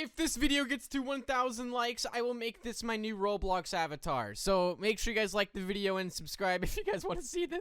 If this video gets to 1,000 likes, I will make this my new Roblox avatar. So make sure you guys like the video and subscribe if you guys want to see this.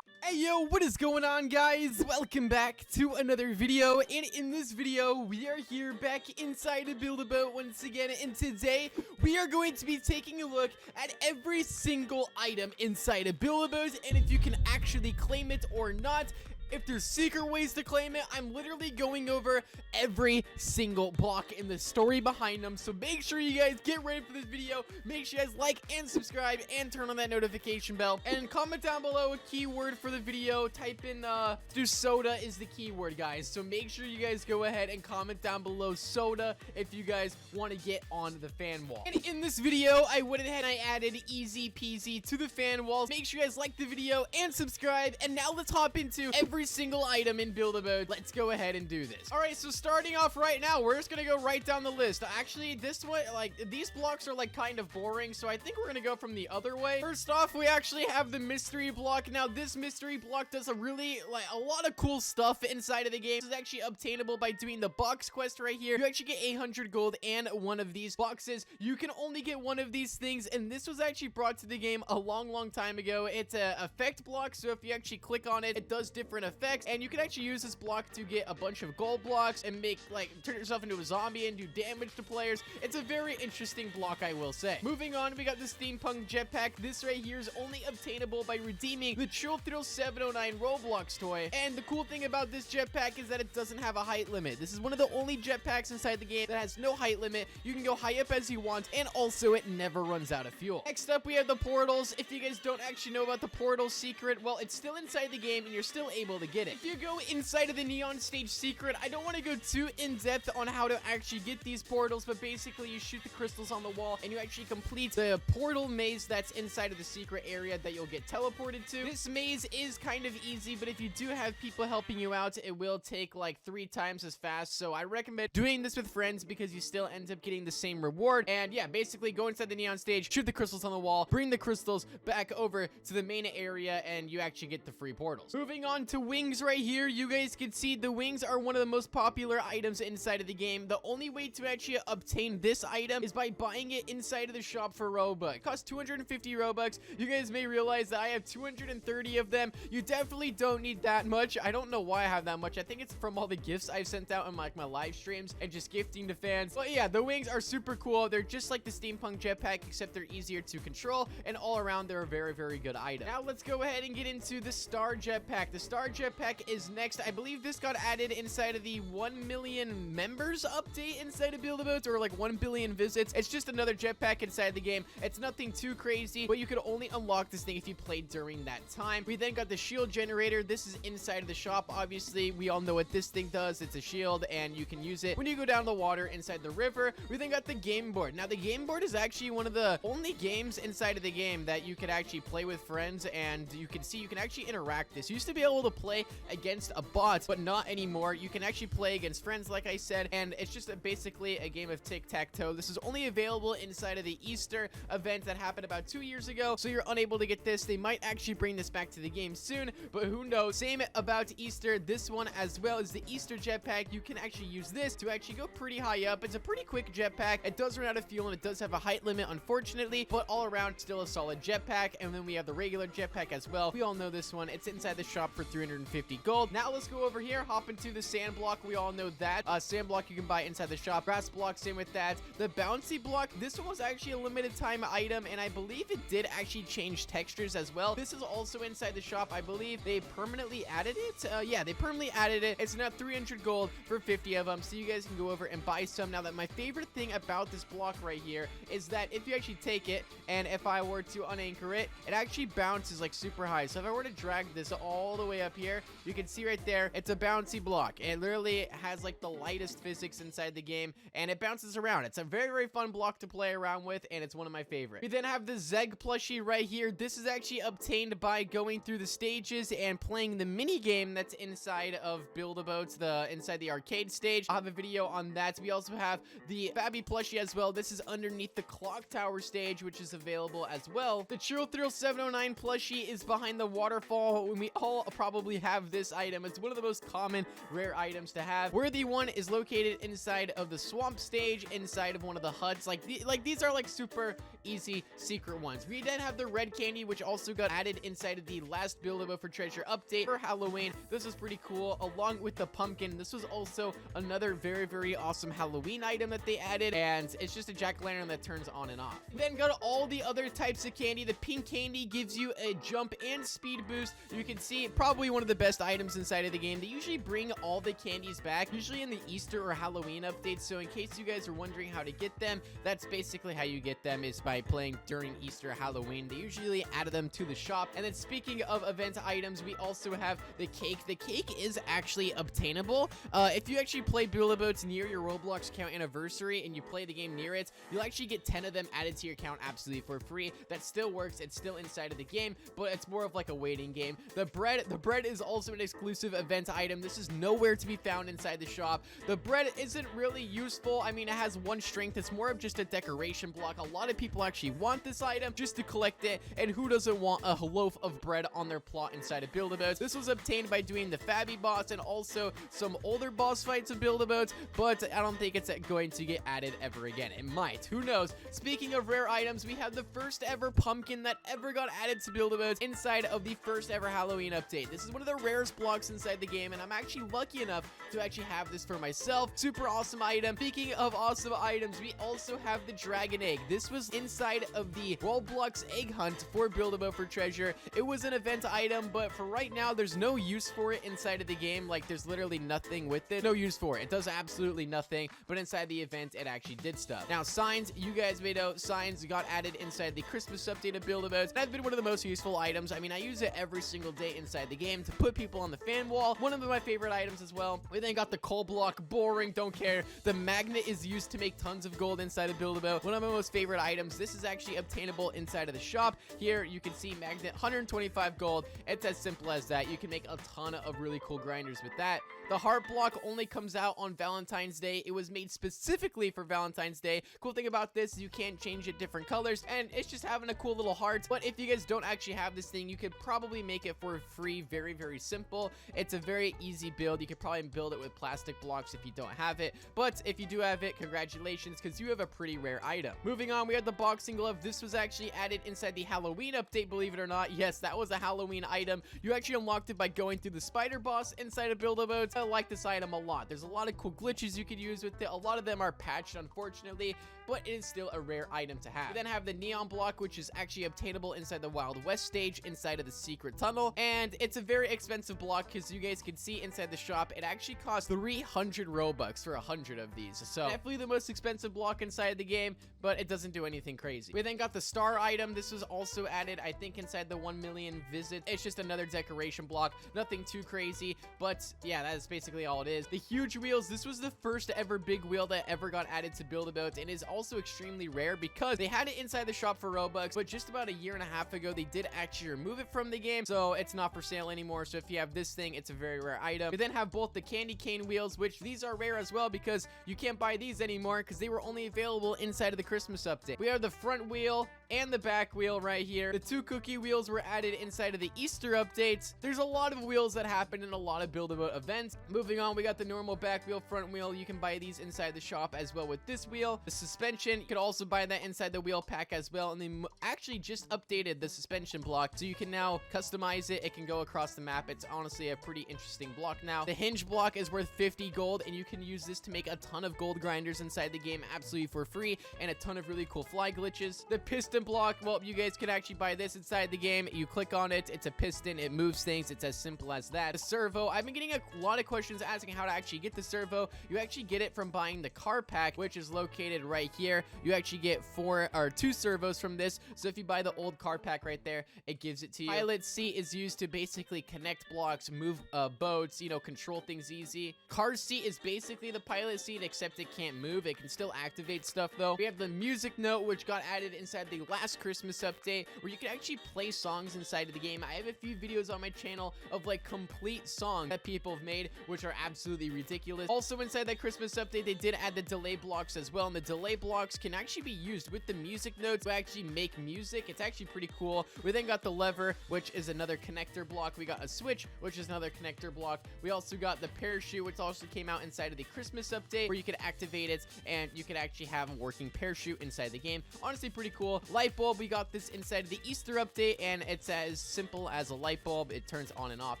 Hey yo, what is going on, guys? Welcome back to another video, and in this video we are here back inside a Build-A-Boat once again, and today we are going to be taking a look at every single item inside a Build-A-Boat, and if you can actually claim it or not. If there's secret ways to claim it, I'm literally going over every single block in the story behind them. So make sure you guys get ready for this video. Make sure you guys like and subscribe and turn on that notification bell. And comment down below a keyword for the video. Type in, do soda is the keyword, guys. So make sure you guys go ahead and comment down below soda if you guys want to get on the fan wall. And in this video, I went ahead and I added easy peasy to the fan walls. Make sure you guys like the video and subscribe. And now let's hop into every single item in Build-A-Boat. Let's go ahead and do this. All right, so starting off right now, we're just gonna go right down the list. Actually, this one, like, these blocks are like kind of boring, so I think we're gonna go from the other way. First off, we actually have the mystery block. Now, this mystery block does a lot of cool stuff inside of the game. This is actually obtainable by doing the box quest right here. You actually get 800 gold and one of these boxes. You can only get one of these things, and this was actually brought to the game a long time ago. It's a effect block, so if you actually click on it, it does different effects, and you can actually use this block to get a bunch of gold blocks and make, like, turn yourself into a zombie and do damage to players. It's a very interesting block, I will say. Moving on, we got the Steampunk jetpack. This right here is only obtainable by redeeming the Chill Thrill 709 Roblox toy, and the cool thing about this jetpack is that it doesn't have a height limit. This is one of the only jetpacks inside the game that has no height limit. You can go high up as you want, and also it never runs out of fuel. Next up, we have the portals. If you guys don't actually know about the portal secret, well, it's still inside the game and you're still able to get it. If you go inside of the neon stage secret, I don't want to go too in-depth on how to actually get these portals, but basically you shoot the crystals on the wall and you actually complete the portal maze that's inside of the secret area that you'll get teleported to. This maze is kind of easy, but if you do have people helping you out, it will take like 3 times as fast, so I recommend doing this with friends because you still end up getting the same reward. And yeah, basically go inside the neon stage, shoot the crystals on the wall, bring the crystals back over to the main area, and you actually get the free portals. Moving on to wings right here, you guys can see the wings are one of the most popular items inside of the game. The only way to actually obtain this item is by buying it inside of the shop for Robux. It costs 250 Robux. You guys may realize that I have 230 of them. You definitely don't need that much. I don't know why I have that much. I think it's from all the gifts I've sent out in like my live streams and just gifting to fans. But yeah, the wings are super cool. They're just like the Steampunk jetpack, except they're easier to control, and all around they're a very good item. Now let's go ahead and get into the star jetpack. The star jetpack is next. I believe this got added inside of the 1 million members update inside of Build-A-Boat, or like 1 billion visits. It's just another jetpack inside the game. It's nothing too crazy, but you could only unlock this thing if you played during that time. We then got the shield generator. This is inside of the shop. Obviously, we all know what this thing does. It's a shield, and you can use it when you go down the water inside the river. We then got the game board. Now, the game board is actually one of the only games inside of the game that you could actually play with friends, and you can see you can actually interact this. You used to be able to play against a bot, but not anymore. You can actually play against friends, like I said, and it's just basically a game of tic-tac-toe. This is only available inside of the Easter event that happened about 2 years ago, so you're unable to get this. They might actually bring this back to the game soon, but who knows. Same about Easter. This one as well is the Easter jetpack. You can actually use this to actually go pretty high up. It's a pretty quick jetpack. It does run out of fuel, and it does have a height limit, unfortunately, but all around still a solid jetpack. And then we have the regular jetpack as well. We all know this one. It's inside the shop for 350 gold. Now let's go over here, hop into the sand block. We all know that. Sand block you can buy inside the shop. Grass block, same with that. The bouncy block, this one was actually a limited time item, and I believe it did actually change textures as well. This is also inside the shop. I believe they permanently added it. Yeah, they permanently added it. It's now 300 gold for 50 of them, so you guys can go over and buy some. Now, that my favorite thing about this block right here is that if you actually take it, and if I were to unanchor it, it actually bounces like super high. So if I were to drag this all the way up here, you can see right there, it's a bouncy block. It literally has like the lightest physics inside the game, and it bounces around. It's a very fun block to play around with, and it's one of my favorites. We then have the Zeg plushie right here. This is actually obtained by going through the stages and playing the mini game that's inside of Build-A-Boat, inside the arcade stage. I'll have a video on that. We also have the Fabby plushie as well. This is underneath the clock tower stage, which is available as well. The Chill Thrill 709 plushie is behind the waterfall. We all probably actually have this item. It's one of the most common rare items to have. Worthy one is located inside of the swamp stage, inside of one of the huts. Like these are like super easy secret ones. We then have the red candy, which also got added inside of the last Build-A-Boat for Treasure update for Halloween. This was pretty cool, along with the pumpkin. This was also another very, very awesome Halloween item that they added, and it's just a jack-o'-lantern that turns on and off. Then got all the other types of candy. The pink candy gives you a jump and speed boost. You can see probably one of the best items inside of the game. They usually bring all the candies back, usually in the Easter or Halloween updates, so in case you guys are wondering how to get them, that's basically how you get them, is by playing during Easter or Halloween. They usually added them to the shop. And then speaking of event items, we also have the cake. The cake is actually obtainable. If you actually play Build-A-Boats near your Roblox account anniversary and you play the game near it, you'll actually get 10 of them added to your account absolutely for free. That still works. It's still inside of the game, but it's more of like a waiting game. The bread is also an exclusive event item. This is nowhere to be found inside the shop. The bread isn't really useful. I mean, it has one strength. It's more of just a decoration block. A lot of people actually want this item just to collect it, and who doesn't want a loaf of bread on their plot inside of Build-A-Boats? This was obtained by doing the Fabby boss and also some older boss fights of Build-A-Boats, but I don't think it's going to get added ever again. It might. Who knows? Speaking of rare items, we have the first ever pumpkin that ever got added to Build-A-Boats inside of the first ever Halloween update. This is one of the rarest blocks inside the game, and I'm actually lucky enough to actually have this for myself. Super awesome item. Speaking of awesome items, we also have the dragon egg. This was inside of the Roblox egg hunt for Build-A-Boat for Treasure. It was an event item, but for right now, there's no use for it inside of the game. Like, there's literally nothing with it. No use for it. It does absolutely nothing, but inside the event, it actually did stuff. Now, signs, you guys may know, signs got added inside the Christmas update of Build-A-Boats. That's been one of the most useful items. I mean, I use it every single day inside the game to put people on the fan wall. One of my favorite items as well. We then got the coal block. Boring, don't care. The magnet is used to make tons of gold inside of Build-A-Boat. One of my most favorite items. This is actually obtainable inside of the shop. Here, you can see magnet, 125 gold. It's as simple as that. You can make a ton of really cool grinders with that. The heart block only comes out on Valentine's Day. It was made specifically for Valentine's Day. Cool thing about this is you can change it different colors, and it's just having a cool little heart. But if you guys don't actually have this thing, you could probably make it for free. Very, very simple. It's a very easy build. You could probably build it with plastic blocks if you don't have it. But if you do have it, congratulations, because you have a pretty rare item. Moving on, we have the boxing glove. This was actually added inside the Halloween update, believe it or not. Yes, that was a Halloween item. You actually unlocked it by going through the spider boss inside of Build-A-Boats. I like this item a lot. There's a lot of cool glitches you could use with it. A lot of them are patched, unfortunately, but it is still a rare item to have. We then have the neon block, which is actually obtainable inside the Wild West stage, inside of the secret tunnel, and it's a very expensive block because you guys can see inside the shop, it actually costs 300 Robux for 100 of these. So definitely the most expensive block inside the game, but it doesn't do anything crazy. We then got the star item. This was also added, I think, inside the 1 million visit. It's just another decoration block, nothing too crazy, but yeah, that is basically all it is. The huge wheels, this was the first ever big wheel that ever got added to Build-A-Boats, and is also extremely rare because they had it inside the shop for Robux, but just about a year and a half ago, they did actually remove it from the game, so it's not for sale anymore. So if you have this thing, it's a very rare item. We then have both the candy cane wheels, which these are rare as well because you can't buy these anymore because they were only available inside of the Christmas update. We have the front wheel and the back wheel right here. The 2 cookie wheels were added inside of the Easter updates. There's a lot of wheels that happen in a lot of Build-A-Boat events. Moving on, we got the normal back wheel, front wheel. You can buy these inside the shop as well with this wheel. The suspension, you could also buy that inside the wheel pack as well, and they actually just updated the suspension block, so you can now customize it. It can go across the map. It's honestly a pretty interesting block now. The hinge block is worth 50 gold, and you can use this to make a ton of gold grinders inside the game absolutely for free, and a ton of really cool fly glitches. The piston block, well, you guys can actually buy this inside the game. You click on it, it's a piston, it moves things. It's as simple as that. The servo, I've been getting a lot of questions asking how to actually get the servo. You actually get it from buying the car pack, which is located right here. You actually get 2 servos from this, so if you buy the old car pack right there, it gives it to you. Pilot seat is used to basically connect blocks, move boats, you know, control things easy. Car seat is basically the pilot seat, except it can't move. It can still activate stuff though. We have the music note, which got added inside the last Christmas update, where you can actually play songs inside of the game. I have a few videos on my channel of like complete songs that people have made. which are absolutely ridiculous. Also inside that Christmas update, they did add the delay blocks as well, and the delay blocks can actually be used with the music notes to actually make music. It's actually pretty cool. We then got the lever, which is another connector block. We got a switch, which is another connector block. We also got the parachute, which also came out inside of the Christmas update, where you could activate it and you could actually have a working parachute inside the game. Honestly, pretty cool. Light bulb, we got this inside of the Easter update, and it's as simple as a light bulb. It turns on and off.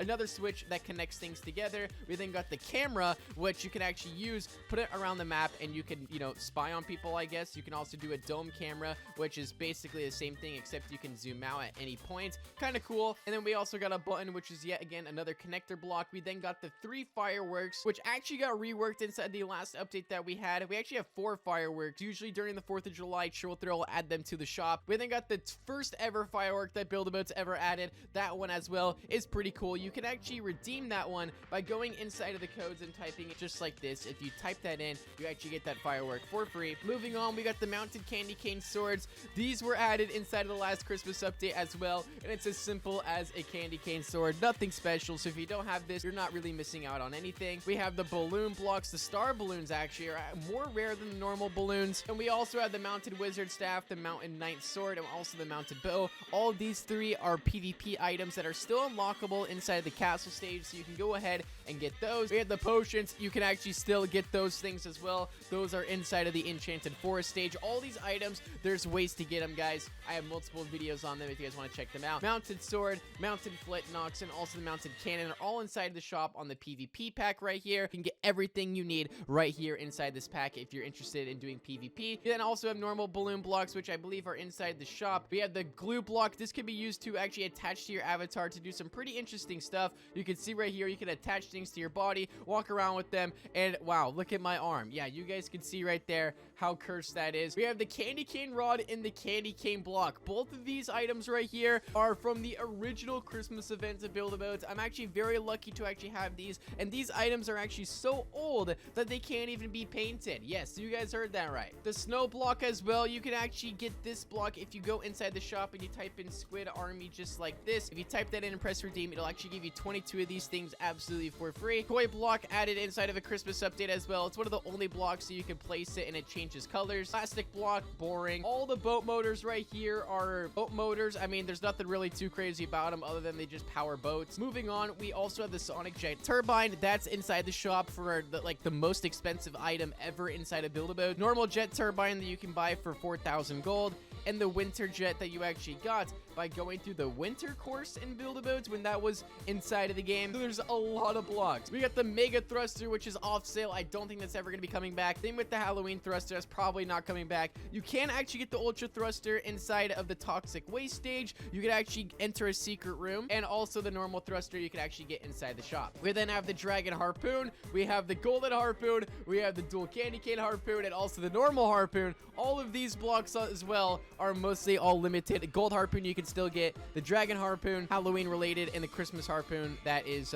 Another switch that connects things together. We then got the camera, which you can actually use, put it around the map, and you can, spy on people, I guess. You can also do a dome camera, which is basically the same thing, except you can zoom out at any point. Kind of cool. And then we also got a button, which is yet again another connector block. We then got the 3 fireworks, which actually got reworked inside the last update that we had. We actually have 4 fireworks. Usually during the 4th of July, Chill Thrill will add them to the shop. We then got the first ever firework that Build-A-Boat's ever added. That one as well is pretty cool. You can actually redeem that one by going inside of the codes and typing it just like this. If you type that in, you actually get that firework for free. Moving on, we got the mounted candy cane swords. These were added inside of the last Christmas update as well, and it's as simple as a candy cane sword. Nothing special, so if you don't have this, you're not really missing out on anything. We have the balloon blocks. The star balloons actually are more rare than the normal balloons. And we also have the mounted wizard staff, the mounted knight sword, and also the mounted bow. All these 3 are PvP items that are still unlockable inside the castle stage, so you can go ahead and get those. We have the potions. You can actually still get those things as well. Those are inside of the enchanted forest stage. All these items, there's ways to get them, guys. I have multiple videos on them if you guys want to check them out. Mounted sword, mounted flint knocks, and also the mounted cannon are all inside the shop on the PvP pack right here. You can get everything you need right here inside this pack if you're interested in doing PvP. You then also have normal balloon blocks, which I believe are inside the shop. We have the glue block. This can be used to actually attach to your avatar to do some pretty interesting stuff. You can see right here, you can attach things to your body, walk around with them, and wow, look at my arm. Yeah, you guys can see right there how cursed that is. We have the candy cane rod and the candy cane block. Both of these items right here are from the original Christmas event of Build-A-Boats. I'm actually very lucky to actually have these, and these items are actually so old that they can't even be painted. Yes, you guys heard that right. The snow block as well. You can actually get this block if you go inside the shop and you type in Squid Army just like this. If you type that in and press redeem, it'll actually give you 22 of these things absolutely for free. Toy block added inside of a Christmas update as well. It's one of the only blocks so you can place it and it changes colors. Plastic block, boring. All the boat motors right here are boat motors. I mean, there's nothing really too crazy about them other than they just power boats. Moving on, we also have the Sonic Jet Turbine. That's inside the shop for the most expensive item ever inside of Build-A-Boat. Normal jet turbine that you can buy for 4,000 gold, and the winter jet that you actually got by going through the winter course in Build-A-Boats when that was inside of the game. So there's a lot of blocks. We got the mega thruster, which is off sale. I don't think that's ever going to be coming back. Same with the Halloween thruster. That's probably not coming back. You can actually get the ultra thruster inside of the toxic waste stage. You can actually enter a secret room, and also the normal thruster you can actually get inside the shop. We then have the dragon harpoon. We have the golden harpoon. We have the dual candy cane harpoon, and also the normal harpoon. All of these blocks as well are mostly all limited. Gold harpoon you can still get, the dragon harpoon, Halloween related, and the Christmas harpoon that is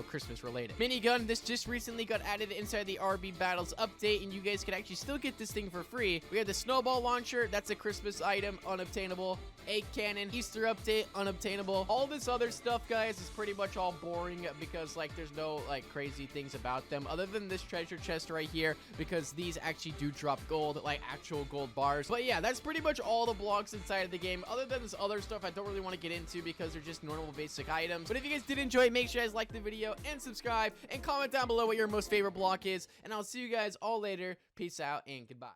Christmas related. Minigun, this just recently got added inside the RB Battles update, and you guys can actually still get this thing for free. We have the snowball launcher. That's a Christmas item, unobtainable. Egg cannon, Easter update, unobtainable. All this other stuff, guys, is pretty much all boring because there's no crazy things about them other than this treasure chest right here, because these actually do drop gold, actual gold bars. But yeah, that's pretty much all the blocks inside of the game. Other than this other stuff I don't really want to get into because they're just normal basic items. But if you guys did enjoy it, make sure you guys like the video and subscribe and comment down below what your most favorite block is, and I'll see you guys all later. Peace out and goodbye.